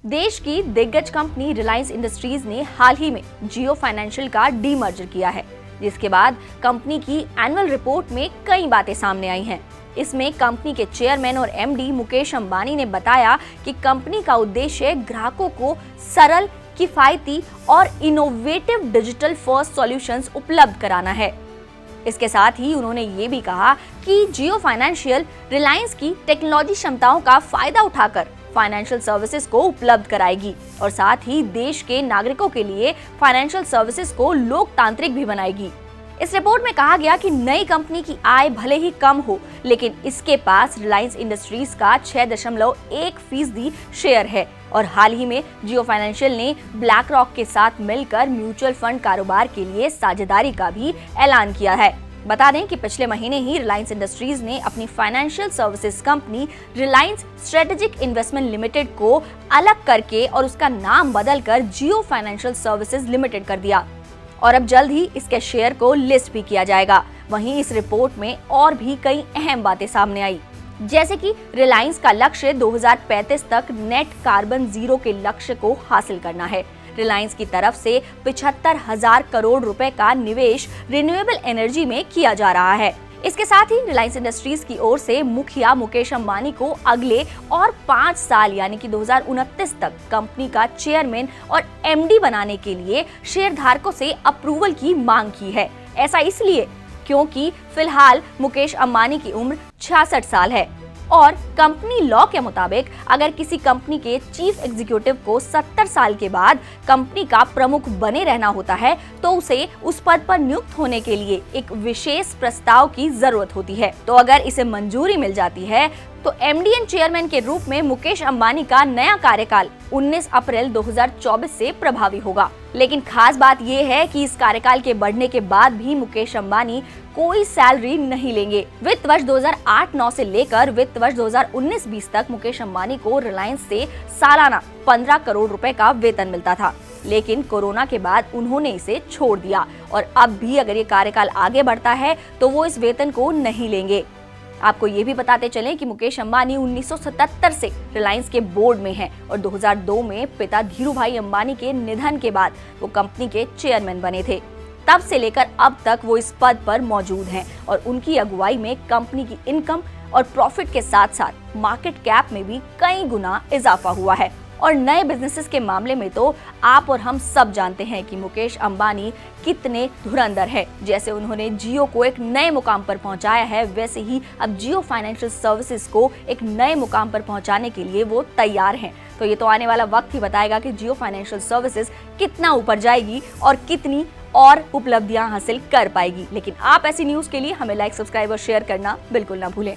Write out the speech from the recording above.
देश की दिग्गज कंपनी रिलायंस इंडस्ट्रीज ने हाल ही में जियो फाइनेंशियल का डीमर्जर किया है, जिसके बाद कंपनी की एनुअल रिपोर्ट में कई बातें सामने आई हैं। इसमें कंपनी के चेयरमैन और एमडी मुकेश अंबानी ने बताया कि कंपनी का उद्देश्य ग्राहकों को सरल, किफायती और इनोवेटिव डिजिटल फर्स्ट सॉल्यूशंस उपलब्ध कराना है। इसके साथ ही उन्होंने ये भी कहा कि जियो फाइनेंशियल रिलायंस की टेक्नोलॉजी क्षमताओं का फायदा उठाकर फाइनेंशियल सर्विसेज को उपलब्ध कराएगी और साथ ही देश के नागरिकों के लिए फाइनेंशियल सर्विसेज को लोकतांत्रिक भी बनाएगी। इस रिपोर्ट में कहा गया कि नई कंपनी की आय भले ही कम हो, लेकिन इसके पास रिलायंस इंडस्ट्रीज का 6.1% शेयर है और हाल ही में जियो फाइनेंशियल ने ब्लैक रॉक के साथ मिलकर म्यूचुअल फंड कारोबार के लिए साझेदारी का भी ऐलान किया है। बता दें कि पिछले महीने ही रिलायंस इंडस्ट्रीज ने अपनी financial services company Reliance strategic investment limited को अलग करके और उसका नाम बदलकर जियो फाइनेंशियल सर्विसेज लिमिटेड कर दिया और अब जल्द ही इसके शेयर को लिस्ट भी किया जाएगा। वहीं इस रिपोर्ट में और भी कई अहम बातें सामने आई, जैसे कि रिलायंस का लक्ष्य 2035 तक नेट कार्बन जीरो के लक्ष्य को हासिल करना है। रिलायंस की तरफ से 75,000 करोड़ रुपए का निवेश रिन्यूएबल एनर्जी में किया जा रहा है। इसके साथ ही रिलायंस इंडस्ट्रीज की ओर से मुखिया मुकेश अंबानी को अगले और 5 साल यानी कि 2029 तक कंपनी का चेयरमैन और एमडी बनाने के लिए शेयरधारकों से अप्रूवल की मांग की है। ऐसा इसलिए क्योंकि फिलहाल मुकेश अंबानी की उम्र 66 साल है और कंपनी लॉ के मुताबिक अगर किसी कंपनी के चीफ एग्जीक्यूटिव को 70 साल के बाद कंपनी का प्रमुख बने रहना होता है तो उसे उस पद पर नियुक्त होने के लिए एक विशेष प्रस्ताव की जरूरत होती है। तो अगर इसे मंजूरी मिल जाती है तो एमडी एंड चेयरमैन के रूप में मुकेश अंबानी का नया कार्यकाल 19 अप्रैल 2024 से प्रभावी होगा। लेकिन खास बात यह है कि इस कार्यकाल के बढ़ने के बाद भी मुकेश अंबानी कोई सैलरी नहीं लेंगे। वित्त वर्ष 2008-9 से लेकर वित्त वर्ष 2019-20 तक मुकेश अंबानी को रिलायंस से सालाना 15 करोड़ रुपए का वेतन मिलता था, लेकिन कोरोना के बाद उन्होंने इसे छोड़ दिया और अब भी अगर ये कार्यकाल आगे बढ़ता है तो वो इस वेतन को नहीं लेंगे। आपको ये भी बताते चलें कि मुकेश अंबानी 1977 से रिलायंस के बोर्ड में हैं और 2002 में पिता धीरूभाई अंबानी के निधन के बाद वो कंपनी के चेयरमैन बने थे। तब से लेकर अब तक वो इस पद पर मौजूद हैं और उनकी अगुवाई में कंपनी की इनकम और प्रॉफिट के साथ साथ मार्केट कैप में भी कई गुना इजाफा हुआ है। और नए बिजनेसेस के मामले में तो आप और हम सब जानते हैं कि मुकेश अंबानी कितने धुरंधर हैं। जैसे उन्होंने जियो को एक नए मुकाम पर पहुंचाया है, वैसे ही अब जियो फाइनेंशियल सर्विसेज को एक नए मुकाम पर पहुंचाने के लिए वो तैयार हैं। तो ये तो आने वाला वक्त ही बताएगा कि जियो फाइनेंशियल सर्विसेज कितना ऊपर जाएगी और कितनी और उपलब्धियां हासिल कर पाएगी। लेकिन आप ऐसी न्यूज के लिए हमें लाइक, सब्सक्राइब और शेयर करना बिल्कुल ना भूलें।